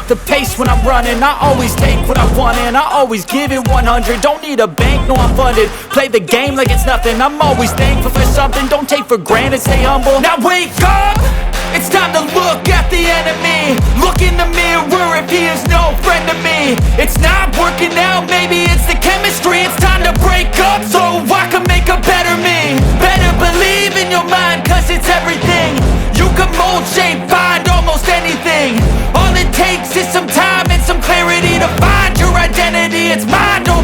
the pace when I'm running. I always take what I want and I always give it 100. Don't need a bank, no I'm funded. Play the game like it's nothing. I'm always thankful for something. Don't take for granted, stay humble. Now wake up! It's time to look at the enemy. Look in the mirror if he is no friend to me. It's not working out, maybe it's the chemistry. It's time to break up so I can make a better me. Better believe in your mind, cause it's everything. You can mold, shape, find almost anything. All it takes is some time and some clarity to find your identity. It's mine, don't